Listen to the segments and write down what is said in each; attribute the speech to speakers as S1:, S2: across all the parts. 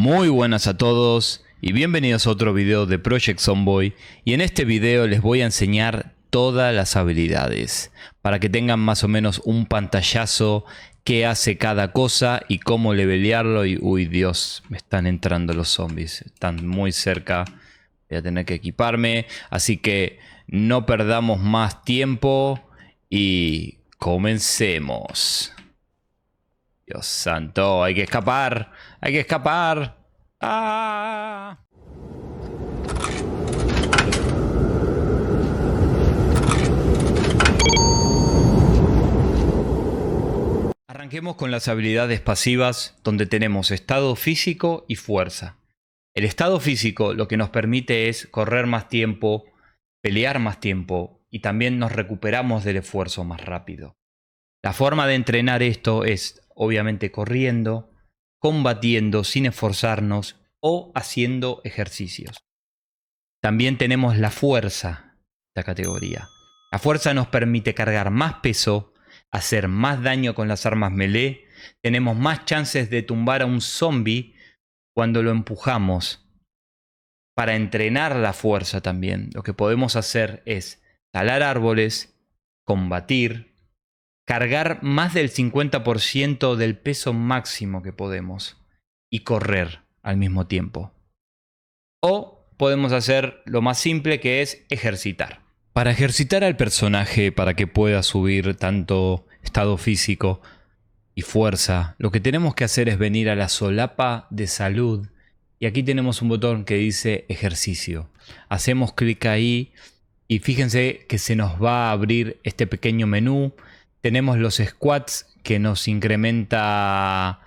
S1: Muy buenas a todos y bienvenidos a otro video de Project Zomboid, y en este video les voy a enseñar todas las habilidades para que tengan más o menos un pantallazo qué hace cada cosa y cómo levelearlo. Y uy, Dios, me están entrando los zombies, están muy cerca, voy a tener que equiparme, así que no perdamos más tiempo y comencemos. Dios santo, hay que escapar. Hay que escapar. ¡Ah! Arranquemos con las habilidades pasivas, donde tenemos estado físico y fuerza. El estado físico lo que nos permite es correr más tiempo, pelear más tiempo y también nos recuperamos del esfuerzo más rápido. La forma de entrenar esto es obviamente corriendo, combatiendo sin esforzarnos o haciendo ejercicios. También tenemos la fuerza, esta categoría. La fuerza nos permite cargar más peso, hacer más daño con las armas melee, tenemos más chances de tumbar a un zombie cuando lo empujamos. Para entrenar la fuerza también, lo que podemos hacer es talar árboles, combatir, cargar más del 50% del peso máximo que podemos y correr al mismo tiempo. O podemos hacer lo más simple, que es ejercitar. Para ejercitar al personaje, para que pueda subir tanto estado físico y fuerza, lo que tenemos que hacer es venir a la solapa de salud y aquí tenemos un botón que dice ejercicio. Hacemos clic ahí y fíjense que se nos va a abrir este pequeño menú. Tenemos los squats, que nos incrementa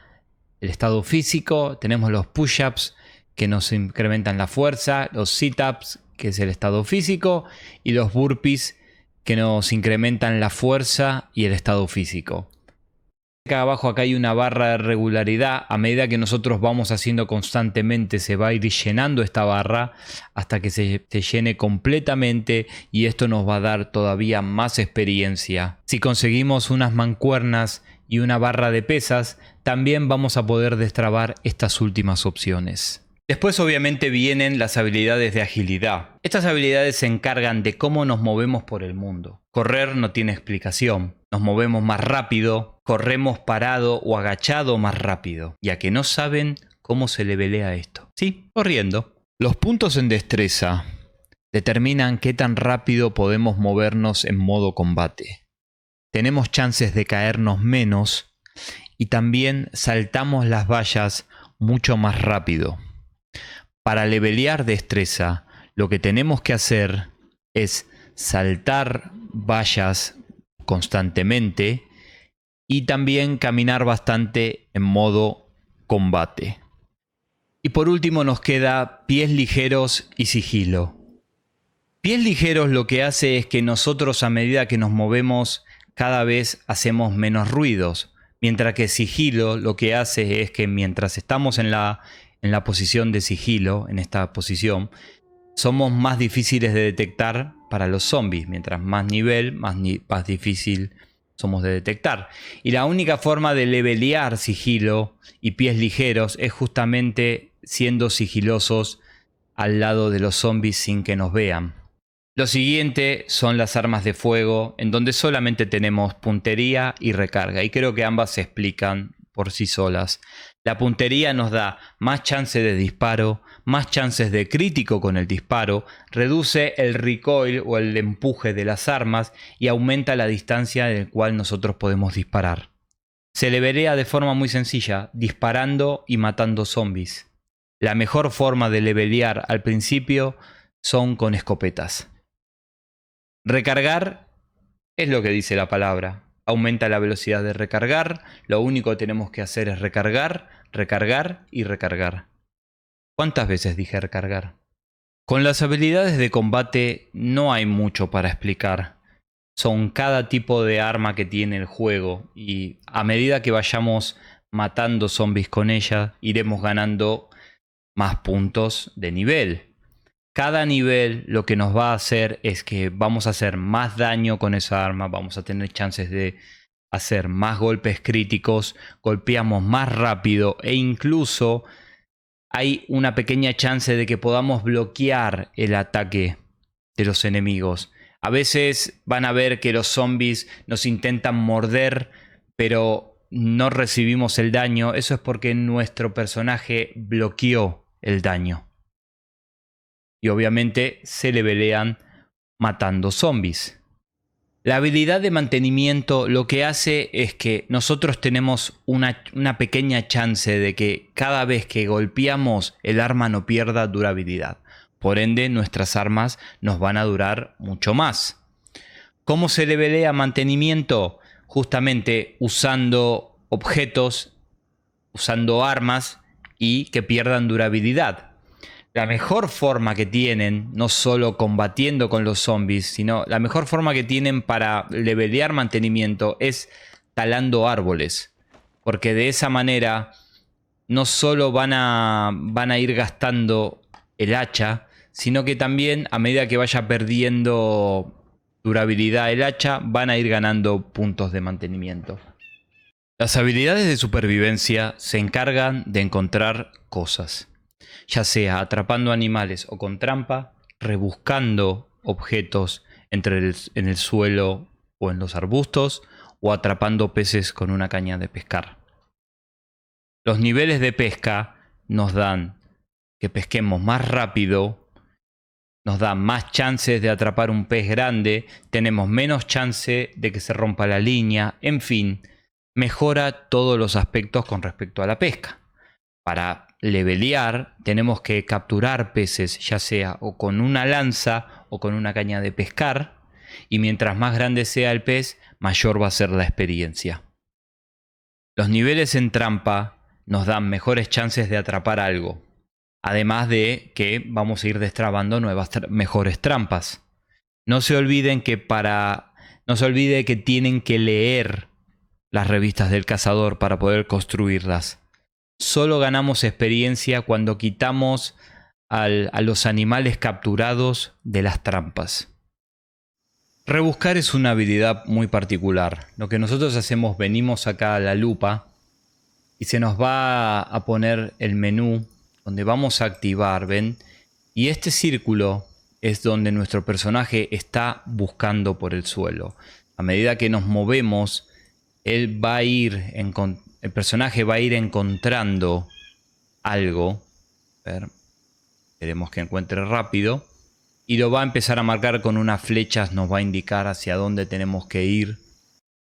S1: el estado físico. Tenemos los push-ups, que nos incrementan la fuerza. Los sit-ups, que es el estado físico. Y los burpees, que nos incrementan la fuerza y el estado físico. Acá abajo acá hay una barra de regularidad. A medida que nosotros vamos haciendo constantemente, se va a ir llenando esta barra hasta que se llene completamente, y esto nos va a dar todavía más experiencia. Si conseguimos unas mancuernas y una barra de pesas, también vamos a poder destrabar estas últimas opciones. Después obviamente vienen las habilidades de agilidad. Estas habilidades se encargan de cómo nos movemos por el mundo. Correr no tiene explicación. Nos movemos más rápido, corremos parado o agachado más rápido. Ya que no saben cómo se levelea esto. Sí, corriendo. Los puntos en destreza determinan qué tan rápido podemos movernos en modo combate. Tenemos chances de caernos menos y también saltamos las vallas mucho más rápido. Para levelear destreza, lo que tenemos que hacer es saltar vallas constantemente y también caminar bastante en modo combate. Y por último nos queda pies ligeros y sigilo. Pies ligeros lo que hace es que nosotros, a medida que nos movemos, cada vez hacemos menos ruidos, mientras que sigilo lo que hace es que mientras estamos en la posición de sigilo, en esta posición, somos más difíciles de detectar para los zombies. Mientras más nivel, más difícil somos de detectar. Y la única forma de levelear sigilo y pies ligeros es justamente siendo sigilosos al lado de los zombies sin que nos vean. Lo siguiente son las armas de fuego, en donde solamente tenemos puntería y recarga, y creo que ambas se explican por sí solas. La puntería nos da más chance de disparo, más chances de crítico con el disparo, reduce el recoil o el empuje de las armas y aumenta la distancia en la cual nosotros podemos disparar. Se levelea de forma muy sencilla, disparando y matando zombies. La mejor forma de levelear al principio son con escopetas. Recargar es lo que dice la palabra. Aumenta la velocidad de recargar. Lo único que tenemos que hacer es recargar, recargar y recargar. ¿Cuántas veces dije recargar? Con las habilidades de combate no hay mucho para explicar. Son cada tipo de arma que tiene el juego, y a medida que vayamos matando zombies con ella, iremos ganando más puntos de nivel. Cada nivel lo que nos va a hacer es que vamos a hacer más daño con esa arma, vamos a tener chances de hacer más golpes críticos, golpeamos más rápido e incluso hay una pequeña chance de que podamos bloquear el ataque de los enemigos. A veces van a ver que los zombies nos intentan morder, pero no recibimos el daño. Eso es porque nuestro personaje bloqueó el daño. Y obviamente se levelean matando zombies. La habilidad de mantenimiento lo que hace es que nosotros tenemos una pequeña chance de que cada vez que golpeamos el arma no pierda durabilidad. Por ende, nuestras armas nos van a durar mucho más. ¿Cómo se levelea mantenimiento? Justamente usando objetos, usando armas y que pierdan durabilidad. La mejor forma que tienen, no solo combatiendo con los zombies, sino la mejor forma que tienen para levelear mantenimiento es talando árboles. Porque de esa manera no solo van a ir gastando el hacha, sino que también a medida que vaya perdiendo durabilidad el hacha, van a ir ganando puntos de mantenimiento. Las habilidades de supervivencia se encargan de encontrar cosas, ya sea atrapando animales o con trampa, rebuscando objetos en el suelo o en los arbustos, o atrapando peces con una caña de pescar. Los niveles de pesca nos dan que pesquemos más rápido, nos dan más chances de atrapar un pez grande, tenemos menos chance de que se rompa la línea, en fin, mejora todos los aspectos con respecto a la pesca. Para levelear tenemos que capturar peces, ya sea o con una lanza o con una caña de pescar, y mientras más grande sea el pez, mayor va a ser la experiencia. Los niveles en trampa nos dan mejores chances de atrapar algo, además de que vamos a ir destrabando mejores trampas. No se olviden que tienen que leer las revistas del cazador para poder construirlas. Solo ganamos experiencia cuando quitamos a los animales capturados de las trampas. Rebuscar es una habilidad muy particular. Lo que nosotros hacemos, venimos acá a la lupa y se nos va a poner el menú donde vamos a activar, ¿ven? Y este círculo es donde nuestro personaje está buscando por el suelo. A medida que nos movemos, el personaje va a ir encontrando algo. A ver, queremos que encuentre rápido. Y lo va a empezar a marcar con unas flechas, nos va a indicar hacia dónde tenemos que ir.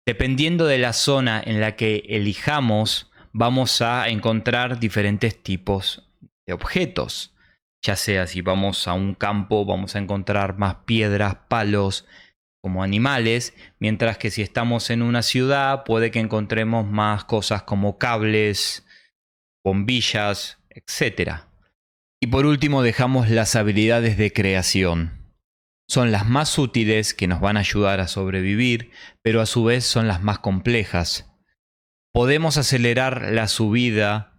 S1: Dependiendo de la zona en la que elijamos, vamos a encontrar diferentes tipos de objetos. Ya sea si vamos a un campo, vamos a encontrar más piedras, palos, como animales, mientras que si estamos en una ciudad puede que encontremos más cosas como cables, bombillas, etc. Y por último dejamos las habilidades de creación. Son las más útiles, que nos van a ayudar a sobrevivir, pero a su vez son las más complejas. Podemos acelerar la subida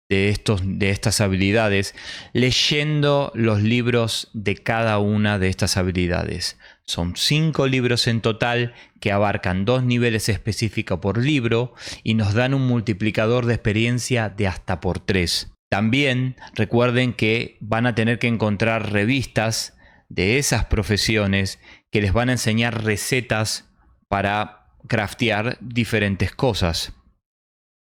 S1: de estas habilidades leyendo los libros de cada una de estas habilidades. Son 5 libros en total que abarcan 2 niveles específicos por libro y nos dan un multiplicador de experiencia de hasta por 3. También recuerden que van a tener que encontrar revistas de esas profesiones que les van a enseñar recetas para craftear diferentes cosas.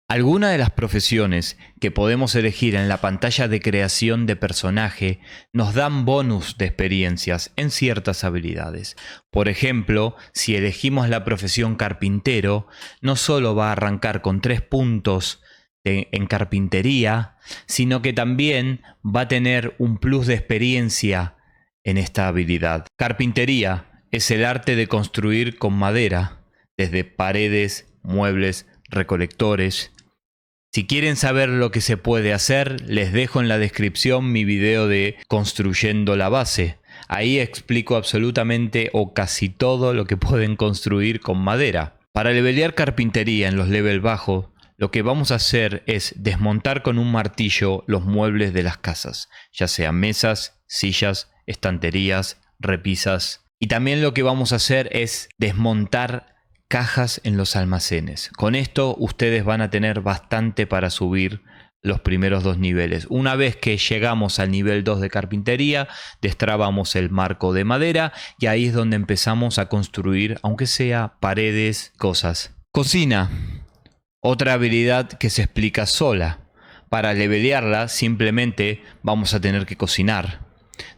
S1: Algunas de las profesiones que podemos elegir en la pantalla de creación de personaje nos dan bonus de experiencias en ciertas habilidades. Por ejemplo, si elegimos la profesión carpintero, no solo va a arrancar con 3 puntos en carpintería, sino que también va a tener un plus de experiencia en esta habilidad. Carpintería es el arte de construir con madera, desde paredes, muebles, recolectores. Si quieren saber lo que se puede hacer, les dejo en la descripción mi video de construyendo la base. Ahí explico absolutamente o casi todo lo que pueden construir con madera. Para levelear carpintería en los levels bajos, lo que vamos a hacer es desmontar con un martillo los muebles de las casas, ya sean mesas, sillas, estanterías, repisas. Y también lo que vamos a hacer es desmontar cajas en los almacenes. Con esto ustedes van a tener bastante para subir los primeros 2 niveles. Una vez que llegamos al nivel 2 de carpintería, destrabamos el marco de madera y ahí es donde empezamos a construir, aunque sea paredes, cosas. Cocina. Otra habilidad que se explica sola. Para levelearla simplemente vamos a tener que cocinar.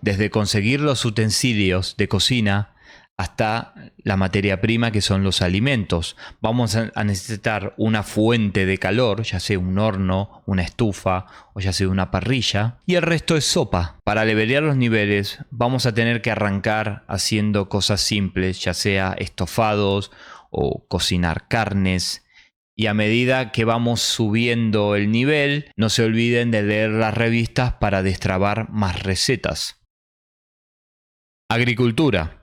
S1: Desde conseguir los utensilios de cocina hasta la materia prima que son los alimentos. Vamos a necesitar una fuente de calor, ya sea un horno, una estufa o ya sea una parrilla. Y el resto es sopa. Para levelear los niveles vamos a tener que arrancar haciendo cosas simples, ya sea estofados o cocinar carnes. Y a medida que vamos subiendo el nivel, no se olviden de leer las revistas para destrabar más recetas. Agricultura.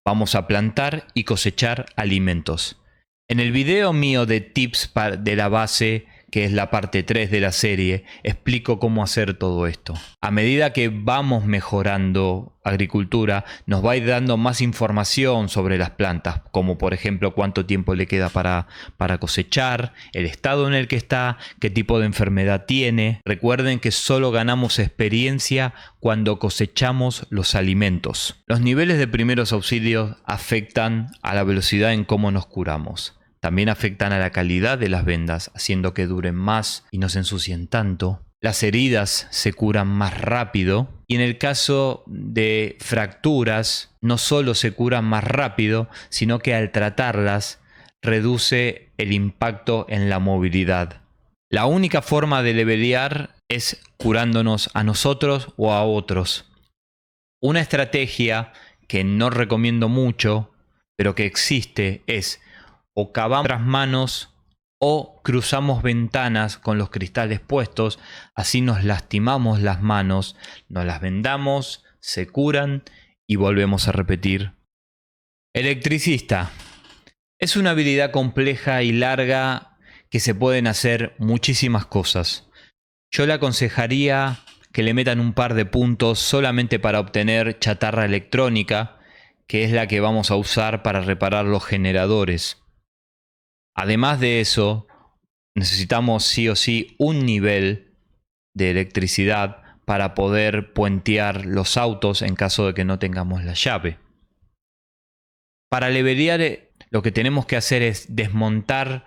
S1: Vamos a plantar y cosechar alimentos. En el video mío de tips de la base, que es la parte 3 de la serie, explico cómo hacer todo esto. A medida que vamos mejorando agricultura, nos va a ir dando más información sobre las plantas, como por ejemplo cuánto tiempo le queda para cosechar, el estado en el que está, qué tipo de enfermedad tiene. Recuerden que solo ganamos experiencia cuando cosechamos los alimentos. Los niveles de primeros auxilios afectan a la velocidad en cómo nos curamos. También afectan a la calidad de las vendas, haciendo que duren más y no se ensucien tanto. Las heridas se curan más rápido y en el caso de fracturas no solo se curan más rápido, sino que al tratarlas reduce el impacto en la movilidad. La única forma de levelear es curándonos a nosotros o a otros. Una estrategia que no recomiendo mucho, pero que existe, es o cavamos las manos o cruzamos ventanas con los cristales puestos, así nos lastimamos las manos, nos las vendamos, se curan y volvemos a repetir. Electricista. Es una habilidad compleja y larga que se pueden hacer muchísimas cosas. Yo le aconsejaría que le metan un par de puntos solamente para obtener chatarra electrónica, que es la que vamos a usar para reparar los generadores. Además de eso, necesitamos sí o sí un nivel de electricidad para poder puentear los autos en caso de que no tengamos la llave. Para levelear lo que tenemos que hacer es desmontar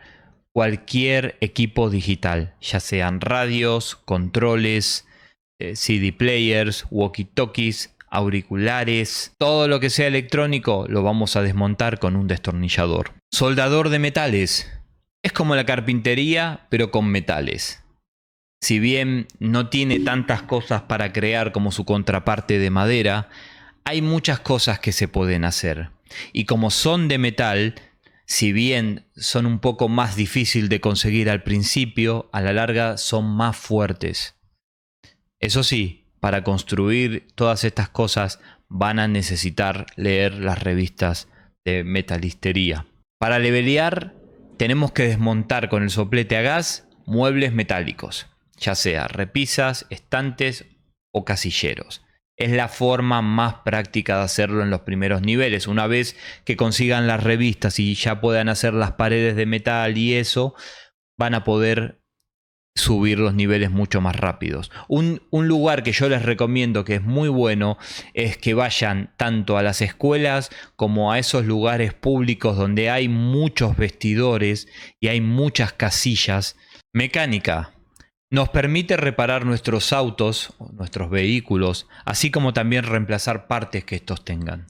S1: cualquier equipo digital, ya sean radios, controles, CD players, walkie-talkies, auriculares, todo lo que sea electrónico lo vamos a desmontar con un destornillador. Soldador de metales. Es como la carpintería, pero con metales. Si bien no tiene tantas cosas para crear como su contraparte de madera, hay muchas cosas que se pueden hacer. Y como son de metal, si bien son un poco más difícil de conseguir al principio, a la larga son más fuertes. Eso sí, para construir todas estas cosas van a necesitar leer las revistas de metalistería. Para levelear tenemos que desmontar con el soplete a gas muebles metálicos, ya sea repisas, estantes o casilleros. Es la forma más práctica de hacerlo en los primeros niveles. Una vez que consigan las revistas y ya puedan hacer las paredes de metal y eso, van a poder subir los niveles mucho más rápidos. Un lugar que yo les recomiendo que es muy bueno es que vayan tanto a las escuelas como a esos lugares públicos donde hay muchos vestidores y hay muchas casillas. Mecánica. Nos permite reparar nuestros autos, nuestros vehículos, así como también reemplazar partes que estos tengan.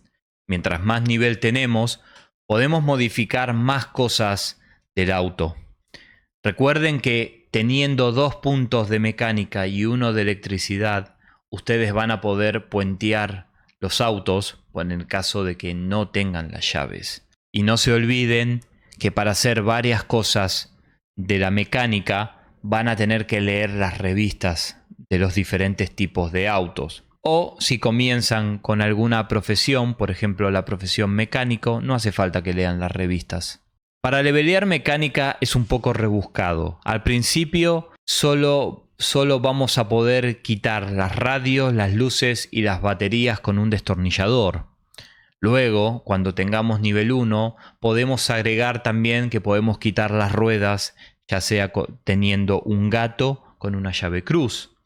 S1: Mientras más nivel tenemos, podemos modificar más cosas del auto. Recuerden que teniendo 2 puntos de mecánica y 1 de electricidad, ustedes van a poder puentear los autos en el caso de que no tengan las llaves. Y no se olviden que para hacer varias cosas de la mecánica van a tener que leer las revistas de los diferentes tipos de autos. O si comienzan con alguna profesión, por ejemplo la profesión mecánico, no hace falta que lean las revistas. Para levelear mecánica es un poco rebuscado. Al principio solo vamos a poder quitar las radios, las luces y las baterías con un destornillador. Luego, cuando tengamos nivel 1, podemos agregar también que podemos quitar las ruedas, ya sea teniendo un gato con una llave cruz.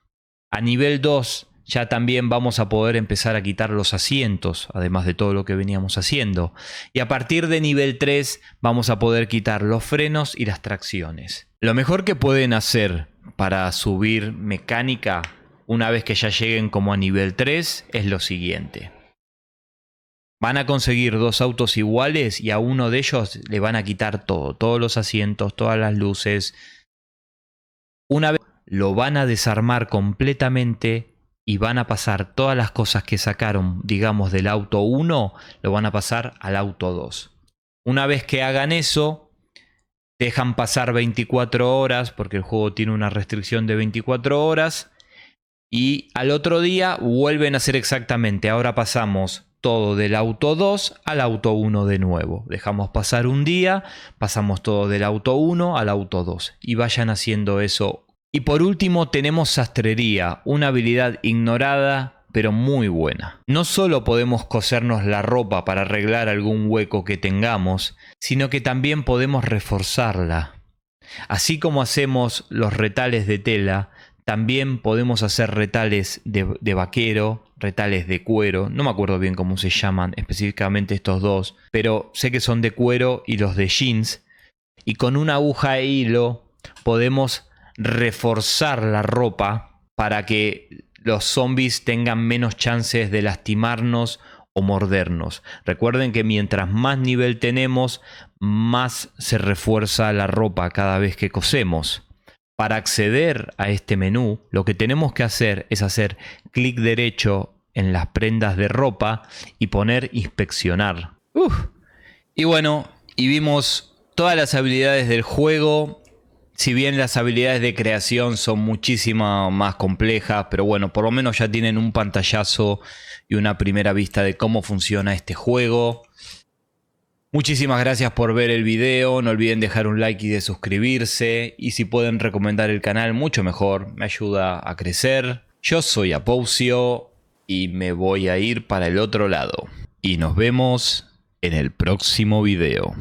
S1: A nivel 2 ya también vamos a poder empezar a quitar los asientos, además de todo lo que veníamos haciendo. Y a partir de nivel 3 vamos a poder quitar los frenos y las tracciones. Lo mejor que pueden hacer para subir mecánica una vez que ya lleguen como a nivel 3 es lo siguiente. Van a conseguir 2 autos iguales y a uno de ellos le van a quitar todo, todos los asientos, todas las luces. Una vez lo van a desarmar completamente y van a pasar todas las cosas que sacaron, digamos, del auto 1, lo van a pasar al auto 2. Una vez que hagan eso, dejan pasar 24 horas, porque el juego tiene una restricción de 24 horas, y al otro día vuelven a hacer exactamente. Ahora pasamos todo del auto 2 al auto 1 de nuevo. Dejamos pasar un día, pasamos todo del auto 1 al auto 2. Y vayan haciendo eso. Y por último tenemos sastrería, una habilidad ignorada pero muy buena. No solo podemos cosernos la ropa para arreglar algún hueco que tengamos, sino que también podemos reforzarla. Así como hacemos los retales de tela, también podemos hacer retales de vaquero, retales de cuero. No me acuerdo bien cómo se llaman específicamente estos dos, pero sé que son de cuero y los de jeans. Y con una aguja e hilo podemos reforzar la ropa para que los zombies tengan menos chances de lastimarnos o mordernos. Recuerden que mientras más nivel tenemos, más se refuerza la ropa cada vez que cosemos. Para acceder a este menú, lo que tenemos que hacer es hacer clic derecho en las prendas de ropa y poner inspeccionar. Y bueno, y vimos todas las habilidades del juego. Si bien las habilidades de creación son muchísimo más complejas, pero bueno, por lo menos ya tienen un pantallazo y una primera vista de cómo funciona este juego. Muchísimas gracias por ver el video, no olviden dejar un like y de suscribirse, y si pueden recomendar el canal mucho mejor, me ayuda a crecer. Yo soy Apoucio y me voy a ir para el otro lado. Y nos vemos en el próximo video.